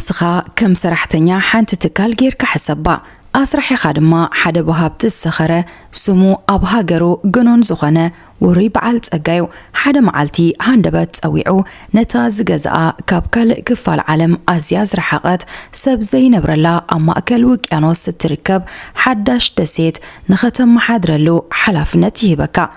نفسها كم سرحتنيا حانت تكال غير كحسبا أسرحي خادما حدا بهابت السخرة سمو أبها جرو جنون زخنة وريب عالت أجايو حدا معالتي هندبت أويعو نتاز جزاء كابكال كفال عالم أزياز رحقات سب زي نبرلا أما أكل وكيانوس تركب حداش دسيت نختم محادرلو حلفنتي بكا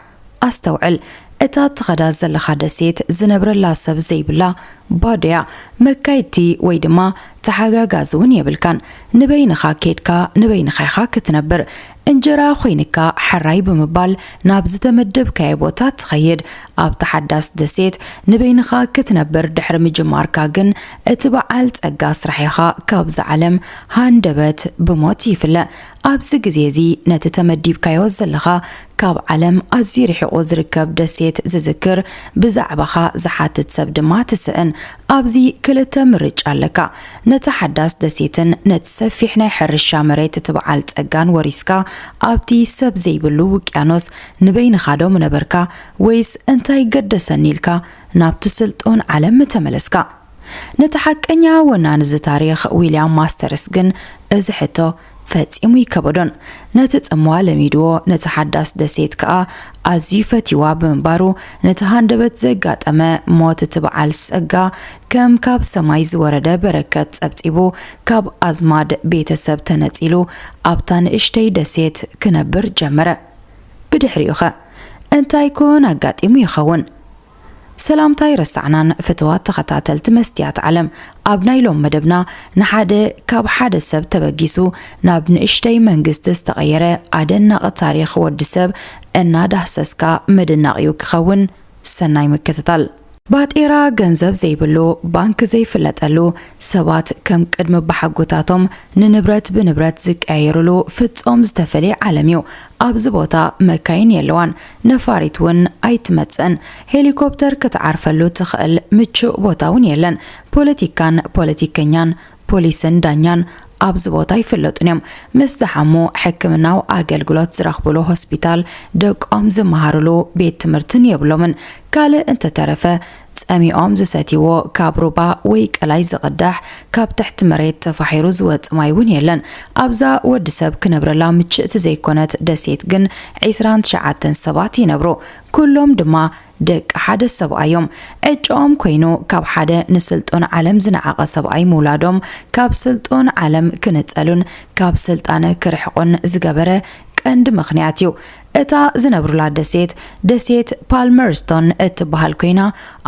أستوعل اتا تغدا زلخا دسيت زنبرلا سب زي بلا باديا مكايتي ويدما تحقاقازون يبلكان نبينخا كيدكا نبينخا كتنبر انجرا خوينكا حراي بمبال نابز تمدب كايبوتات تخيد اب تحداس دسيت نبينخا كتنبر دحر مجماركا جن اتبعالت اقاس رحيخا كابز علم هاندبت بموتي فلا ابز جزيزي نتتمدب كايوز زلخا كاب علم ازير حقو زركب دسيت زذكر بزعبخا زحات تسب دمات سئن ابزي كلتا مرج علكا نتحداس دسيتن نتسفيحنا حرشا مريت تبعالت اقان وريسكا ابتي سب زي بلو وكيانوس نبين خادو منبركا ويس انتاي قدسنيلكا نابتسلتون علم متملسكا نتحكنيا ونانز تاريخ ويليام ماسترسجن ازحتو فاتيمو يكبدون نتتأموا لميدو نتحدث دسيت كا أزيفتي وابنبارو نتهاندبت زقات أما موت تبعال سقا كم كاب سمايز ورده بركت أبتيبو كاب أزماد بيتسب تنتيلو أبطان اشتي دسيت كنبر جمرة بدحريوخا انتا يكون أقاتيمو يخون سلامتاي رسعنان فتوات تخطاتل تمستيات علم أبنايلوم مدبنا نحاده كاب حاد السب تبقيسو نابن اشتي منقست استغيره عدن تاريخ ودسب انا دهسسكا مدن يوكخون سناي مكتتل باطيرا ገንዘብ ዘይብሉ ባንክ ዘይፍለጠሉ ሰባት ከም ቅድመ በሐጎታቶም ንንብረት ብንብረት ዝቀያየሩሉ ፍጹም ዝተፈለየ ዓለም እዩ ኣብዚ ቦታ መካይን የለዋን ነፋሪት ውን ኣይትመጽን ሄሊኮፕተር ክትዓርፈሉ ትኽእል ምቹእ ቦታውን የለን ፖለቲካን ፖለቲከኛን ፖሊስን ዳኛን ኣብዚ ቦታ ይፍለጡን እዮም ምስ ዝሓሙ ሕክምናው ኣገልግሎት ዝረኽብሉ ሆስፒታል ደቆም ዝመሃሩሉ ቤት ትምህርትን የብሎምን ካልእ እንተተረፈ ጸሚኦም ዝሰትይዎ ካብ ሩባ ወይ ቀላይ ዝቕዳሕ ካብ ትሕቲ መሬት ተፋሒሩ ዝወጽእ ማይ ውን የለን ኣብዛ ወዲ ሰብ ክነብረላ ምችእቲ ዘይኮነት ደሴት ግን 29 ሰባት ይነብሩ ኩሎም ድማ ደቂ ሓደ ሰብኣዮም ዕጮኦም ኮይኑ ካብ ሓደ ንስልጡን ዓለም ዝነዓቐ ሰብኣይ ምውላዶም ካብ ስልጡን ዓለም ክነጸሉን ካብ ስልጣነ ክርሕቁን ዝገበረ ቀንዲ ምኽንያት እዩ እታ ዝነብሩላ ደሴት ፓልመርስቶን እትበሃል ኮይና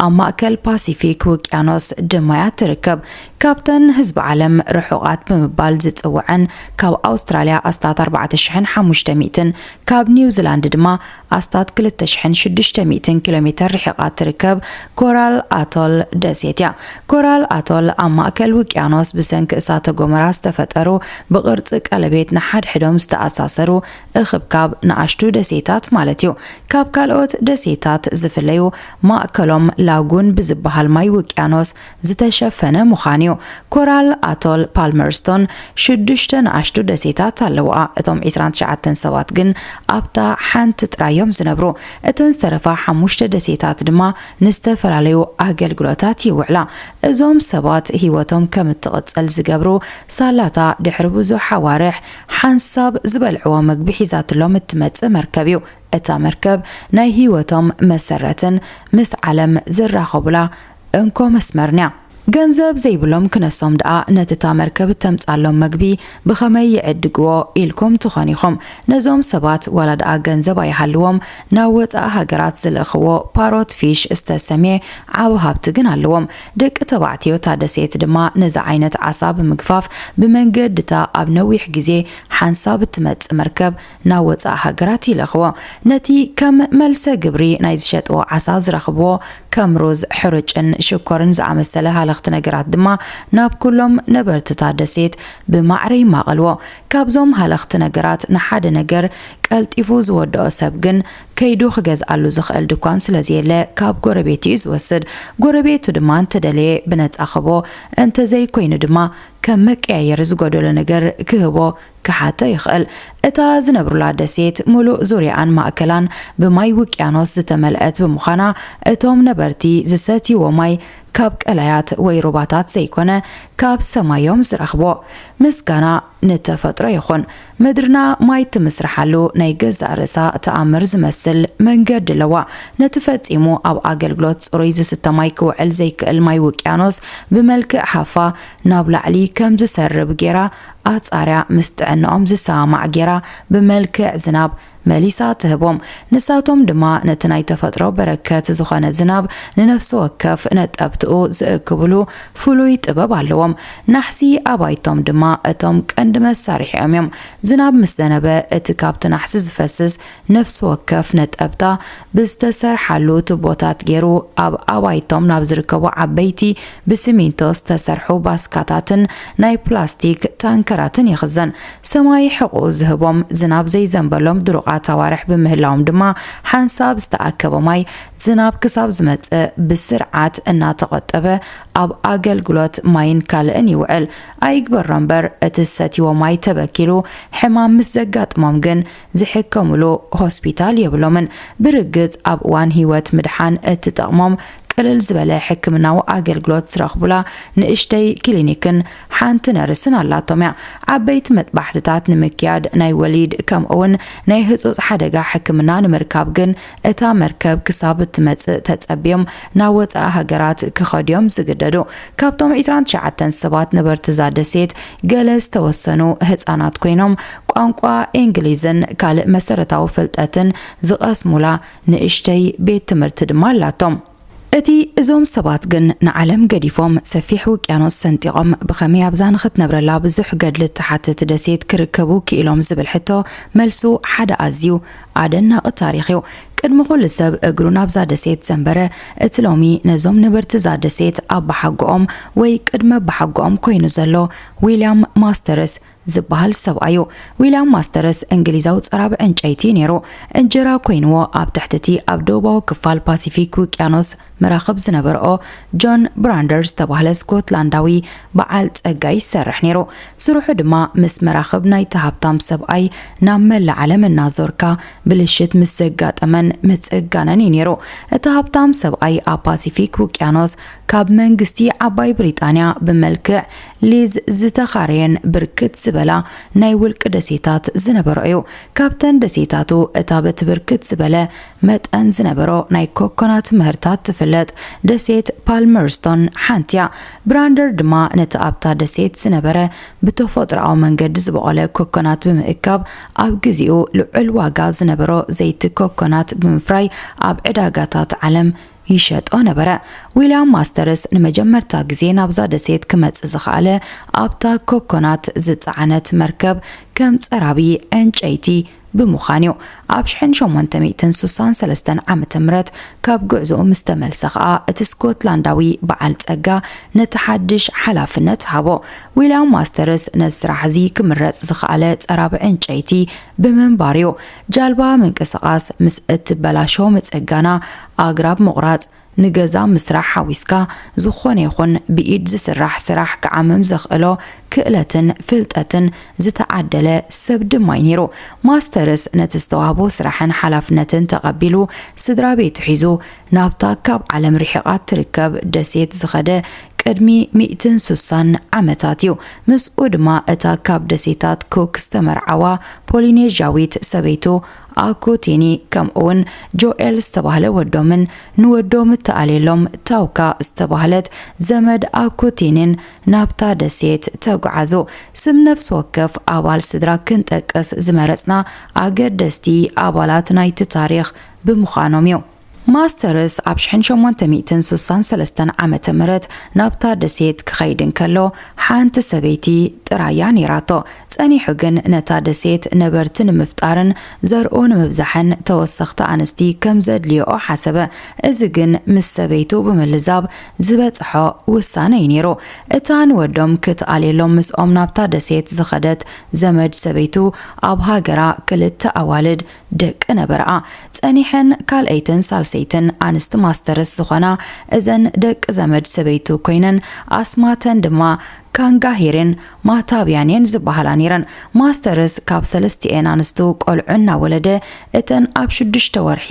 ኣብ ማእከል ፓሲፊክ ውቅያኖስ ድማያ ትርከብ ካብተን ህዝቢ ዓለም ርሑቃት ብምባል ዝጽውዐን ካብ ኣውስትራልያ ኣስታት 4500 ካብ ኒውዚላንድ ድማ ኣስታት 2600 ኪሎሜትር ርሕቃት ትርከብ ኮራል ኣቶል ደሴት እያ ኮራል ኣቶል ኣብ ማእከል ውቅያኖስ ብሰንኪ እሳተ ጎመራ ዝተፈጠሩ ብቅርጺ ቀለቤት ንሓድሕዶም ዝተኣሳሰሩ እኽብካብ ንኣሽቱ ደሴታት ማለት እዩ ካብ ካልኦት ደሴታት ዝፍለዩ ማእከሎም ላጉን ብዝበሃል ማይ ውቅያኖስ ዝተሸፈነ ምዃኑ እዩ ኮራል ኣቶል ፓልመርስቶን 6 ንኣሽቱ ደሴታት ኣለዋ እቶም 29 ሰባት ግን ኣብታ ሓንቲ ጥራዮም ዝነብሩ እተን ዝተረፋ 5 ደሴታት ድማ ንዝተፈላለዩ ኣገልግሎታት ይውዕላ እዞም ሰባት ህይወቶም ከም እትቕጽል ዝገብሩ ሳላታ ድሕሪ ብዙሕ ሓዋርሕ ሓንሳብ ዝበልዕዎ መግቢ ሒዛትሎም እትመጽእ መርከብ እዩ እታ መርከብ ናይ ህይወቶም መሰረትን ምስ ዓለም ዝራኸቡላ እንኮ መስመርኛ ገንዘብ ዘይብሎም ክነሶም ደኣ ነቲ እታ መርከብ ተምጻሎም መግቢ ብኸመይ ይዕድግዎ ኢልኩም ትኾኒኹም ነዞም ሰባት ዋላ ደኣ ገንዘብ ኣይሃልዎም ናብ ወፃኢ ሃገራት ዝልእኽዎ ፓሮት ፊሽ ዝተሰምየ ዓብ ሃብቲ ግን ኣለዎም ደቂ ተባዕትዮ ታደሴት ድማ ነዚ ዓይነት ዓሳ ብምግፋፍ ብመንገድታ ኣብ ነዊሕ ግዜ ሓንሳብ እትመጽእ መርከብ ናብ ወፃኢ ሃገራት ይልእኽዎ ነቲ ከም መልሰ ግብሪ ናይ ዝሸጥዎ ዓሳ ዝረኽብዎ ከም ሩዝ ሕሩጭን ሽኮርን ዝኣመሰለ ሃለኽቲ ነገራት ድማ ናብ ኩሎም ነበርትታ ደሴት ብማዕረይ ማቐልዎ ካብዞም ሃለኽቲ ነገራት ንሓደ ነገር ቀልጢፉ ዝወድኦ ሰብ ግን ከይዱ ክገዝኣሉ ዝኽእል ድኳን ስለዝየለ ካብ ጎረቤቱ እዩ ዝወስድ ጎረቤቱ ድማ እንተደለየ ብነፃ ኽቦ እንተዘይ ኮይኑ ድማ ከም መቀያየር ዝጎደሎ ነገር ክህቦ ክሓቶ ይኽእል እታ ዝነብሩላ ደሴት ሙሉእ ዙርያኣን ማእከላን ብማይ ውቅያኖስ ዝተመልአት ብምዃና እቶም ነበርቲ ዝሰትይዎ ማይ ካብ ቀላያት ወይ ሩባታት ዘይኮነ ካብ ሰማዮም ዝረኽቦ ምስጋና ንተፈጥሮ ይኹን ምድርና ማይ ትምስርሓሉ ናይ ገዛእ ርእሳ ተኣምር ዝመስል መንገዲ ኣለዋ ነቲ ፈጺሙ ኣብ ኣገልግሎት ጽሩይ ዝስተ ማይ ክውዕል ዘይክእል ማይ ውቅያኖስ ብመልክዕ ሃፋ ናብ ላዕሊ ከም ዝሰርብ ጌራ ኣጻርያ ምስ ጥዕንኦም ዝሰማዕ ጌራ ብመልክዕ ዝናብ መሊሳ ትህቦም ንሳቶም ድማ ነቲ ናይ ተፈጥሮ በረከት ዝኾነ ዝናብ ንነፍሲ ወከፍ ነጠብትኡ ዝእክብሉ ፍሉይ ጥበብ ኣለዎም ናሕሲ ኣባይቶም ድማ እቶም ቀንዲ መሳርሒኦም እዮም ዝናብ ምስ ዘነበ እቲ ካብቲ ናሕሲ ዝፈስስ ነፍሲ ወከፍ ነጠብታ ብዝተሰርሓሉ ቱቦታት ገይሩ ኣብ ኣባይቶም ናብ ዝርከቡ ዓበይቲ ብሲሚንቶ ዝተሰርሑ ባስካታትን ናይ ፕላስቲክ ታንከራትን ይኽዘን ሰማይ ሕቑ ዝህቦም ዝናብ ዘይዘንበሎም ድሩቓት ተዋርሕ ብምህላዎም ድማ ሓንሳብ ዝተኣከበ ማይ ዝናብ ክሳብ ዝመጽእ ብስርዓት እናተቆጠበ ኣብ ኣገልግሎት ማይን ካልእን ይውዕል ኣይግበር እምበር እቲ ሰትይዎ ማይ ተበኪሉ ሕማም ምስ ዘጋጥሞም ግን ዝሕከሙሉ ሆስፒታል የብሎምን ብርግጽ ኣብ እዋን ህይወት ምድሓን እትጠቕሞም ቅልል ዝበለ ሕክምናዊ ኣገልግሎት ዝረኽቡላ ንእሽተይ ክሊኒክን ሓንቲ ነርስን ኣላቶም እያ ዓበይቲ መጥባሕትታት ንምክያድ ናይ ወሊድ ከምኡውን ናይ ህጹጽ ሓደጋ ሕክምና ንምርካብ ግን እታ መርከብ ክሳብ እትመጽእ ተጸቢዮም ናብ ወፃኢ ሃገራት ክኸድዮም ዝግደዱ ካብቶም 29 ሰባት ነበርቲ ዛደሴት ገለ ዝተወሰኑ ህፃናት ኮይኖም ቋንቋ እንግሊዝን ካልእ መሰረታዊ ፍልጠትን ዝቐስሙላ ንእሽተይ ቤት ትምህርቲ ድማ ኣላቶም እቲ እዞም ሰባት ግን ንዓለም ገዲፎም ሰፊሕ ውቅያኖስ ሰንጢቆም ብኸመይ ኣብዛ ንኽትነብረላ ብዙሕ ገድሊ ተሓትት ደሴት ክርከቡ ክኢሎም ዝብል ሕቶ መልሱ ሓደ ኣዝዩ ኣደናቂ ታሪኽ እዩ ቅድሚ ኩሉ ሰብ እግሩ ናብዛ ደሴት ዘንበረ እቲ ሎሚ ነዞም ነበርቲ ዛደሴት ኣብ ባሓጎኦም ወይ ቅድመ ባሓጎኦም ኮይኑ ዘሎ ዊልያም ማስተርስ ዝበሃል ሰብኣዩ ዊልያም ማስተርስ እንግሊዛዊ ፀራብ ዕንጨይቲ ነይሩ እንጀራ ኮይንዎ ኣብ ትሕቲቲ ኣብ ደቡባዊ ክፋል ፓሲፊክ ውቅያኖስ መራኸብ ዝነበረኦ ጆን ብራንደርስ ተባህለ ስኮትላንዳዊ በዓል ጸጋይ ይሰርሕ ነይሩ ስሩሑ ድማ ምስ መራኸብ ናይ ተሃብታም ሰብኣይ ናብ መላእ ዓለም እናዞርካ ብልሽት ምስ ዘጋጠመን ምጽጋነን ነይሩ እቲ ሃብታም ሰብኣይ ኣብ ፓሲፊክ ውቅያኖስ ካብ መንግስቲ ዓባይ ብሪጣንያ ብመልክዕ ሊዝ ዝተኻረየን ብርክት ዝበላ ናይ ውልቅ ደሴታት ዝነበሮ እዩ ካብተን ደሴታቱ እታ በቲ ብርክት ዝበለ መጠን ዝነበሮ ናይ ኮኮናት ምህርታት ትፍለጥ ደሴት ፓልመርስቶን ሓንቲያ ብራንደር ድማ ነቲ ኣብታ ደሴት ዝነበረ ብተፈጥሮኣዊ መንገዲ ዝበቆለ ኮኮናት ብምእካብ ኣብ ግዚኡ ልዑል ዋጋ ዝነበሮ ዘይቲ ኮኮናት ብምፍራይ ኣብ ዕዳጋታት ዓለም ይሸጦ ነበረ ዊልያም ማስተርስ ንመጀመርታ ግዜ ናብዛ ደሴት ክመጽእ ዝኽኣለ ኣብታ ኮኮናት ዝጸዓነት መርከብ ከም ጸራቢ ዕንጨይቲ ብምዃኑ ኣብ 1863 ዓመተ ምህረት ካብ ጉዕዞኡ ምስ ተመልሰ ኸኣ እቲ ስኮትላንዳዊ በዓል ጸጋ ነቲ ሓድሽ ሓላፍነት ሃቦ ዊልያም ማስተርስ ነዚ ስራሕ እዚ ክምረጽ ዝኽኣለ ጸራቢ ዕንጨይቲ ብምንባር እዩ ጃልባ ምንቅስቓስ ምስ እትበላሾ ምጽጋና ኣግራብ ምቑራጽ ንገዛ ምስራሕ ሓዊስካ ዝኾነ ይኹን ብኢድ ዝስራሕ ስራሕ ክዓምም ዘኽእሎ ክእለትን ፍልጠትን ዝተዓደለ ሰብ ድማ ነይሩ ማስተርስ ነቲ ዝተዋህቦ ስራሕን ሓላፍነትን ተቐቢሉ ስድራ ቤቱ ሒዙ ናብታ ካብ ዓለም ርሒቓት ትርከብ ደሴት ዝኸደ ቅድሚ 160 ዓመታትዩ ምስኡ ድማ እታ ካብ ደሴታት ኩክ ዝተመርዓዋ ፖሊኔዥያዊት ሰበይቱ አኮቴኒ ከምኡውን ጆኤል ዝተባህለ ወዶምን ንወዶም ተአሌሎም ታውካ ዝተባህለት ዘመድ አኮቴኒን ናብታ ደሴት ተጓዓዙ ስም ነፍስ ወከፍ አባል ስድራ ክንጠቅስ ዝመረጽና አገደስቲ አባላት ናይቲ ታሪኽ ብምዃኖም እዩ ማስተርስ ኣብ 1863 ዓመተ ምህረት ናብታ ደሴት ክኸይድን ከሎ ሓንቲ ሰበይቲ ጥራያ ነይራቶ ጸኒሑ ግን ነታ ደሴት ነበርቲ ንምፍጣርን ዘርኡ ንምብዛሕን ተወሰኽቲ ኣንስቲ ከም ዘድልዮ ሓሰበ እዚ ግን ምስ ሰበይቱ ብምልዛብ ዝበጽሖ ውሳነ ነይሩ እታ ንወዶም ክትኣሌሎም ምስኦም ናብታ ደሴት ዝኸደት ዘመድ ሰበይቱ ኣብ ሃገራ ክልተ ኣዋልድ ደቂ ነበርኣ ጸኒሐን ካልአይትን ሳልሰይትን ኣንስቲ ማስተርስ ዝኾና እዘን ደቂ ዘመድ ሰበይቱ ኮይነን ኣስማተን ድማ ካንጋሂርን ማታብያንን ዝበሃላ ነይረን ማስተርስ ካብ ሰለስቲአን ኣንስቱ ቆልዑና ወለደ እተን ኣብ 6 ወርሒ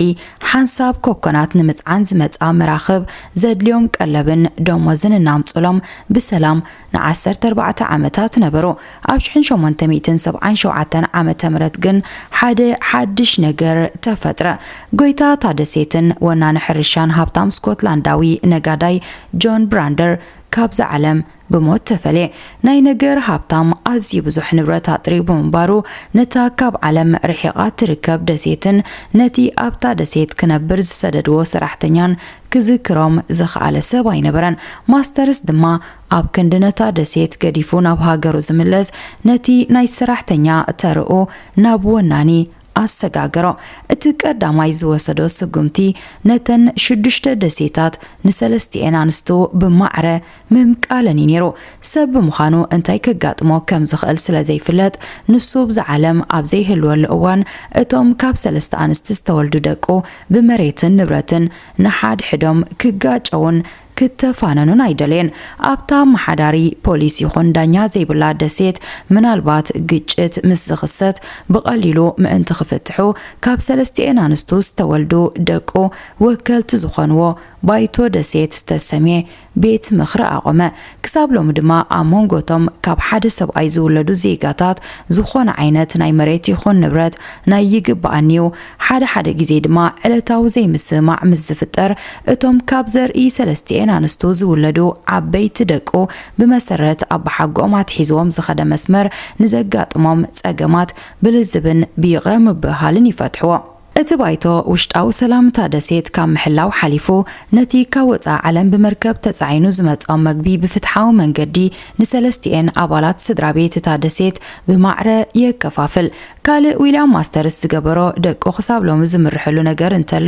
ሓንሳብ ኮኮናት ንምጽዓን ዝመጻ መራኽብ ዘድልዮም ቀለብን ደሞዝን እናምጽሎም ብሰላም ን14 ዓመታት ነበሩ ኣብ 1877 ዓመተ ምህረት ግን ሓደ ሓድሽ ነገር ተፈጥረ ጎይታ ታደሴትን ወናነ ሕርሻን ሃብታም ስኮትላንዳዊ ነጋዳይ ጆን ብራንደር ካብዛ ዓለም ብሞት ተፈለ ናይ ነገር ሃብታም ኣዝዩ ብዙሕ ንብረት ኣጥሪ ብምንባሩ ነታ ካብ ዓለም ርሒቓ ትርከብ ደሴትን ነቲ ኣብታ ደሴት ክነብር ዝሰደድዎ ሰራሕተኛን ክዝክሮም ዝኽኣለ ሰብ ኣይነበረን ማስተርስ ድማ ኣብ ክንዲ ነታ ደሴት ገዲፉ ናብ ሃገሩ ዝምለስ ነቲ ናይ ሰራሕተኛ ተርኡ ናብ ወናኒ አሰጋገሮ እቲ ቀዳማይ ዝወሰዶ ስጉምቲ ነተን 6 ደሴታት ንሰለስቲአን አንስቱ ብማዕረ ምምቃለን ነይሩ ሰብ ምዃኑ እንታይ ከጋጥሞ ከም ዝኽእል ስለዘይፍለጥ ንሱ ብዝዓለም ኣብ ዘይህልወሉ እዋን እቶም ካብ ሰለስተ አንስቲ ዝተወልዱ ደቁ ብመሬትን ንብረትን ንሓድ ሕዶም ክጋጨውን ክትፋነኑን አይደለን ኣብታ መሓዳሪ ፖሊስ ይኹን ዳኛ ዘይብላ ደሴት ምናልባት ግጭት ምስ ዝኽሰት ብቐሊሉ ምእንቲ ክፍትሑ ካብ ሰለስቲአን አንስቱ ዝተወልዱ ደቁ ወከልቲ ዝኾንዎ ባይቶ ደሴት ዝተሰምየ ቤት ምኽሪ ኣቆመ ክሳብ ሎሚ ድማ ኣብ መንጎቶም ካብ ሓደ ሰብኣይ ዝውለዱ ዜጋታት ዝኾነ ዓይነት ናይ መሬት ይኹን ንብረት ናይ ይግባኣኒዩ ሓደ ግዜ ድማ ዕለታዊ ዘይምስማዕ ምስ ዝፍጠር እቶም ካብ ዘርኢ ሰለስቲአን አንስቱ ዝውለዱ ዓበይቲ ደቁ ብመሰረት ኣብ ሓጎም ኣትሒዝዎም ዝኸደ መስመር ንዘጋጥሞም ጸገማት ብልዝብን ቢቕረ ምብሃልን ይፈትሕዎ እቲ ባይቶ ውሽጣዊ ሰላምታ ደሴት ካብ ምሕላው ሓሊፉ ነቲ ካብ ወፃኢ ዓለም ብመርከብ ተጻዒኑ ዝመጾም መግቢ ብፍትሓዊ መንገዲ ንሰለስቲአን ኣባላት ስድራ ቤት እታ ደሴት ብማዕረ የከፋፍል ካልእ ዊልያም ማስተርስ ዝገበሮ ደቁ ክሳብ ሎሚ ዝምርሕሉ ነገር እንተሎ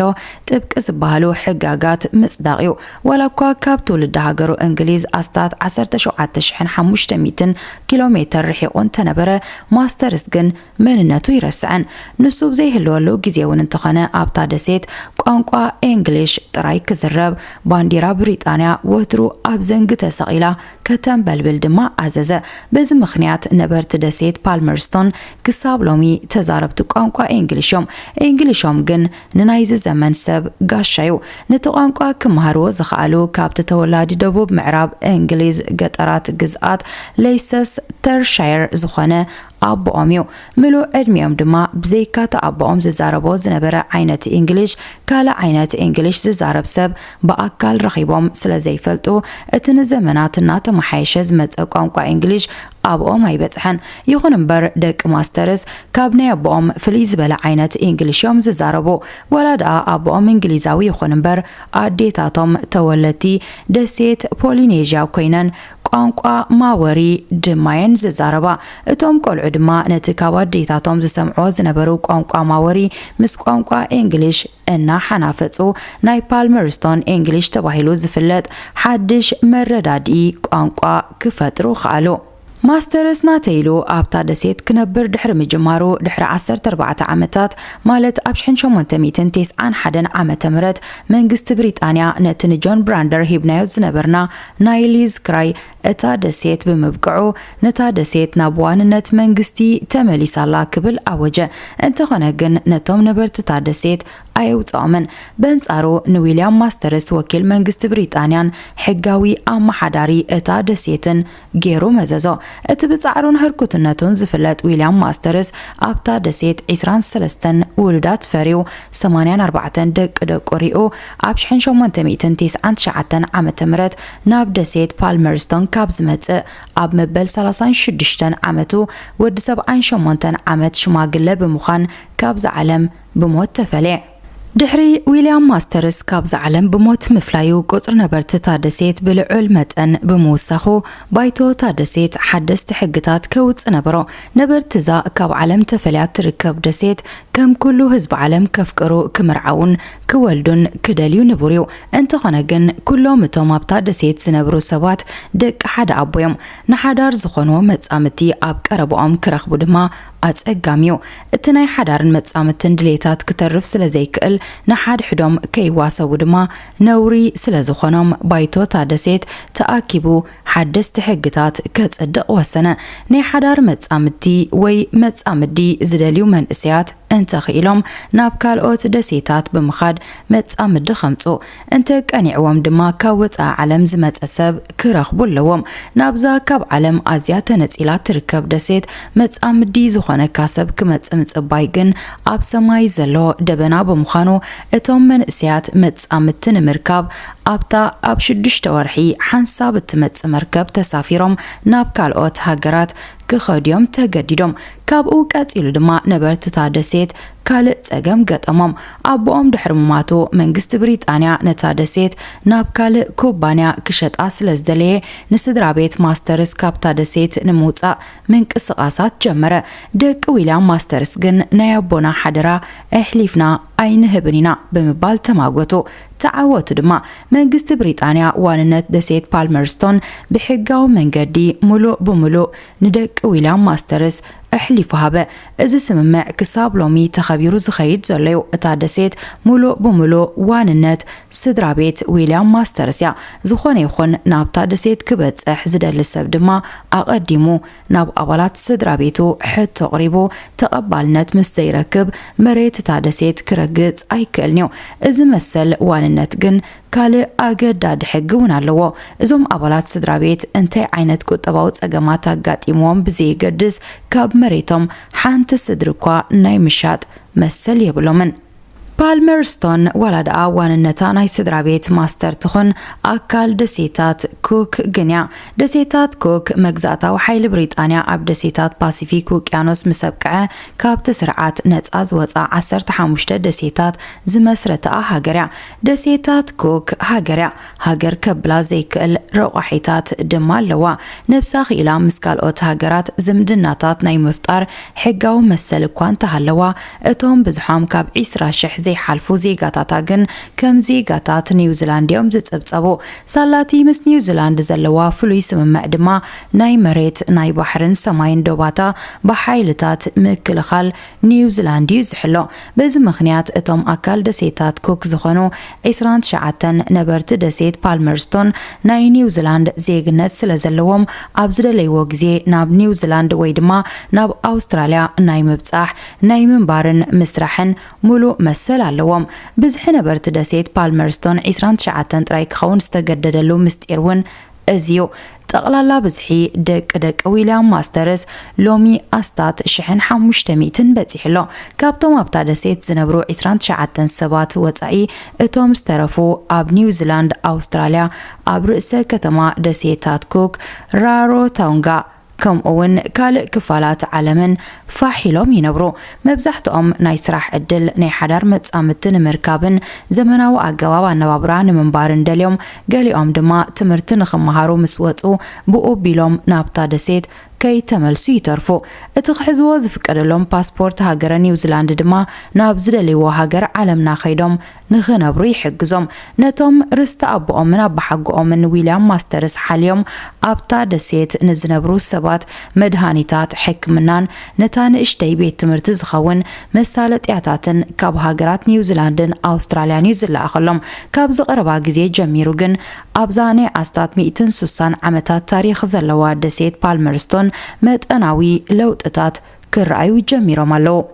ጥብቂ ዝበሃሉ ሕጋጋት ምጽዳቕ እዩ ወላኳ ካብ ትውልድ ሃገሩ እንግሊዝ ኣስታት 17500 ኪሎሜትር ርሒቑን ተነበረ ማስተርስ ግን መንነቱ ይረስዐን ንሱ ብዘይህልወሉ ግዜ እንተኾነ ኣብታ ደሴት ቋንቋ እንግሊሽ ጥራይ ክዝረብ ባንዲራ ብሪጣንያ ወትሩ ኣብ ዘንግ ተሰቂላ ከተንበልብል ድማ ኣዘዘ በዚ ምኽንያት ነበርቲ ደሴት ፓልመርስቶን ክሳብ ሎሚ ተዛረብቲ ቋንቋ እንግሊሾም ግን ንናይዚ ዘመን ሰብ ጋሻዩ ነቲ ቋንቋ ክመሃርዎ ዝኽኣሉ ካብቲ ተወላዲ ደቡብ ምዕራብ እንግሊዝ ገጠራት ግዝኣት ሌይሰስተርሻየር ዝኾነ ኣቦኦም እዩ ምሉእ ዕድሚኦም ድማ ብዘይካ ተኣቦኦም ዝዛረቦ ዝነበረ ዓይነት እንግሊሽ ካለ ዓይነት እንግሊሽ ዝዛረብ ሰብ በኣካል ረኺቦም ስለዘይፈልጡ እቲ ንዘመናት እናተመሓየሸ ዝመፀ ቋንቋ እንግሊሽ ኣብኦም ኣይበጽሐን ይኹን እምበር ደቂ ማስተርስ ካብ ናይ ኣቦኦም ፍልይ ዝበለ ዓይነት እንግሊሽዮም ዝዛረቡ ወላዳ ኣቦኦም እንግሊዛዊ ይኹን እምበር ኣዴታቶም ተወለቲ ደሴት ፖሊኔዥያ ኮይነን ቋንቋ ማወሪ ድማየን ዝዛረባ እቶም ቆልዑ ድማ ነቲ ካብ ኣዴታቶም ዝሰምዕዎ ዝነበሩ ቋንቋ ማወሪ ምስ ቋንቋ እንግሊሽ እና ሓናፈጹ ናይ ፓልመርስቶን እንግሊሽ ተባሂሉ ዝፍለጥ ሓድሽ መረዳዲ ቋንቋ ክፈጥሩ ኸኣሉ ማስተርስ ናተይሉ ኣብታ ደሴት ክነብር ድሕሪ ምጅማሩ ድሕሪ 14 ዓመታት ማለት ኣብ 1891 ዓመተ ምህረት መንግስቲ ብሪጣንያ ነቲ ጆን ብራንደር ሂብናዮ ዝነበርና ናይ ሊዝ ክራይ اتا دسيت بمبقعو نتا دسيت نابواننت منغستي تمليسالا كبل اوجه انت خنقن نتوم نبرت تا دسيت ايوطامن بنصارو نويليام ماسترس وكيل منغست بريطانيان حقاوي اما حداري اتا دسيتن غيرو مززو اتبصعرون هركوتنتون زفلت ويليام ماسترس ابتا دسيت 23 ولدات فريو 84 دق قريو اب 1899 عام تمرت ناب دسيت بالمرستون كابز مت اب مبل 36 عامتو ود 78 عامت شماغله بمخان كابز عالم بموت تفلع دحري ويليام ماسترس كابز عالم بموت مفلايو قصر نبرت تادسيت بالعل متن بموسخو بايتو تادسيت حدث تحقتات كوت نبرو نبرت زا كاب عالم تفليات تركب دسيت كم كله هزب عالم كفكرو كمرعون كولدن كداليو نبوريو انت خنقن كله متوم بتادسيت سنبرو سوات دك حد عبويم نحادار زخونو متسامتي اب كربوام كرخبو دما أتأجاميو اتناي حدارن متسامتن دليتات كترف سلازيكل نحاد حدوم كيواسو دما نوري سلازخونم بايتو تادسيت تأكيبو حدث تحقتات كتصدق وسنة ني حدار متسامتي وي متسامدي زداليو من اسيات انت خيلهم نابكال اوت دسيتات بمخاد متسامد خمسو انت كانيعوام دما كاوت عالم زمت اسب كرخبو اللوام نابزا كاب عالم ازيات نتيلات تركب دسيت متسامدي زخونه كاسب كمتصمصبايغن اب سماي زلو دبنا بمخانو اتوم من اسيات متسامتن مركب ابتا اب 6 ورحي حنساب تمص مركب تسافيرهم نابكال اوت هاجرات كخديوم تجديدهم كابو قاتيلو دما نبرت تادسيت كالق صقم قطمم ابوم دحرمماتو منغست بريطانيا نتادسيت ناب كالق كوبانيا كشطا سلازدلي نسدرابيت ماسترس كابتادسيت نموصا منقسقاسات جمره دق ويليام ماسترس جن نيابونا حدرا احليفنا اين هبنينا بمبال تماغوتو تعاوتو دما منغست بريطانيا واننت دسيت بالمرستون بحقاو منغدي ملو بملو ندق ويليام ماسترس احليف هابه از سممع كساب لومي تخبيرو زخيد زليو اتادسيت ملو بملو واننت سدرابيت ويليام ماسترسيا زخونه يخون ناب تادسيت كبصح زدل السب دما اقديمو ناب ابالات سدرابيتو حتى قريبو تقبالنت مستيركب مريت تادسيت كرغص ايكلنيو از مسل واننت جن كالي اگداد حقون علو ازوم ابالات سدرابيت انتي عينت قطباو صقمات اغاطيموم بزي قدس كاب مريتم حانت سدركوا ناي مشات مسل يبلومن بالمرستون ولد واننتا ناي سدرابيت ماستر تخن اكال دسيتات كوك جنيا دسيتات كوك مجزاتا وحيل بريطانيا اب دسيتات باسيفيك وقيانوس مسبقعه كاب تسرعات نصاز وصا 15 دسيتات زمسرتا هاجريا دسيتات كوك هاجريا هاجر كبلا زيكل رقحيتات دمالوا نفساخ الى مسكالوت هاجرات زمدناتات ناي مفطار حقاو مسل كوان تهلوا اتوم بزحام كاب 20 شح زي حلفو زيغاتاتا جن كم زيغاتات نيوزيلاند يوم زتصبصبو سالاتي مس نيوزيلاند زلوا فلوي سممع دما ناي مريت ناي بحرن سماين دوباتا بحايلتات مكلخال نيوزيلاند يزحلو بز مخنيات اتوم اكال دسيتات كوك زخونو 29 نبرت دسيت بالمرستون ناي نيوزيلاند زيغنت سلازلوم ابزدليو غزي ناب نيوزيلاند ويدما ناب أستراليا ناي مبصح ناي منبارن مسرحن ملو مسل علوم بزح نبرت دسيت بالمرستون 29 تراي كخون استجددلو مستيرون ازيو تقلالا بزحي دق ويليام ماسترس لومي استات شحن 500 بتيحلو كابتوم ابتا دسيت زنبرو 29 سبات وصاي اتوم استرفو اب نيوزيلاند أستراليا اب رئيس كتما دسيتات كوك رارو تاونغا كم اون كالق كفالات عالمن فاحيلوم ينبرو مبزحتهم ناي سراح ادل ناي حدار متصامتن مركابن زمناو اقواب نبابران منبارن دليوم قاليوم دما تمرتن خمهارو مسوطو بقو بيلوم نابتا دسيت كي تملسو يترفو اتخحزو زفقدلهم باسبورت هاجر نيوزيلاند دما نابزدليو هاجر عالمنا خيدوم نخنبرو يحجزوم نتوم رست أبوهم من أبحقهم من ويليام ماسترس حاليوم أبتا دسيت نزنبرو سبات مدهانيتات حكمنان نتان اشتي بيت تمرتز خون مسالت اعتاتن كاب هاجرات نيوزيلاندن أستراليا نيوزيلا أخلهم كاب زغربا جزي جميروغن أبزاني أستات 160 عمتات تاريخ زلوا دسيت بالمرستون متأناوي لوتتات كرأيو جميرو مالو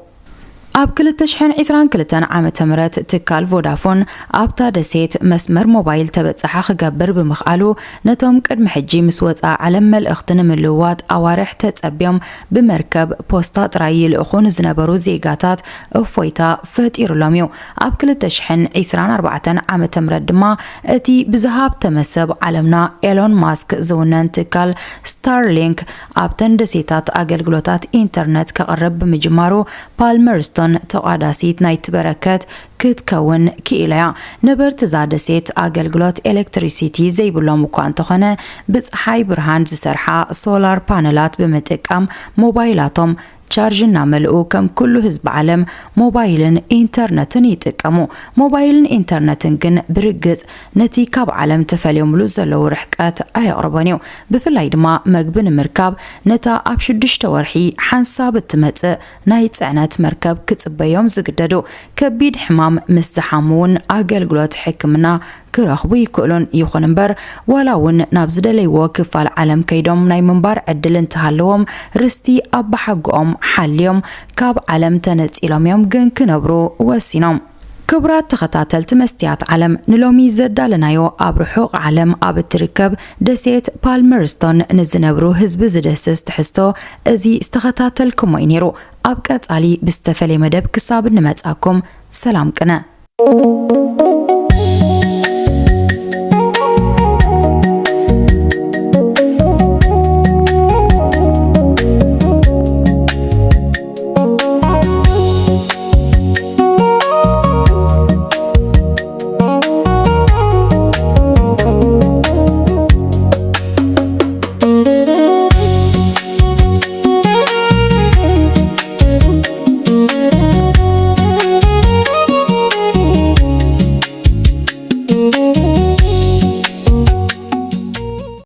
أب كل تشحن عسران كلتن عام تمرت تكال فودافون أبتا دسيت مسمر موبايل تبتصحى خجبر بمخالو نتوم قدم حجي مسوت علم الأختن ملوات أوارح تتصبيهم بمركب بوستات رايل أخون زنبرو زيقاتات أفويتا فتير لاميو أب كل تشحن عسران 4 عام تمرت دما أتي بزهاب تمسب علمنا إيلون ماسك زونن تكال ستارلينك أبتن دسيتات أجلجلوتات إنترنت كقرب بمجمارو بالمرستون تقعداسيت نايت بركات كتكون كإليا نبرت زادسيت أجلجلوت إلكتريسيتي زي بلوم وكان تخنه بصحي برهان زسرحة سولار بانلات بمتقام موبايلاتهم تشارج نعملو كم كل حزب عالم موبايلن انترنتن يتقمو موبايلن انترنتن كن برقز نتي كاب عالم تفاليوم لزلو رحكات ايقربانيو بفلاي دما مقبن مركب نتا اب 6 ورحي حنساب التمت نايت عنات مركب كتصبيوم زقددو كبيد حمام مستحامون اقلقلوت حكمنا كرخبو يكولون يخنبر ولاون نابزدلي وكف العالم كيدوم ناي منبار عدل انتهالوهم رستي أب حقهم حاليوم كاب عالم تنت إلهم يوم جن كنبرو وسينوم كبرات تخطاتل مستيات عالم نلومي زدالنايو أبرحوق عالم أب تركب دسيت بالمرستون نزنبرو هزب زدسس تحستو ازي استخطاتل كموينيرو أبقات علي بستفلي مدب كساب نمتاكم سلام كنا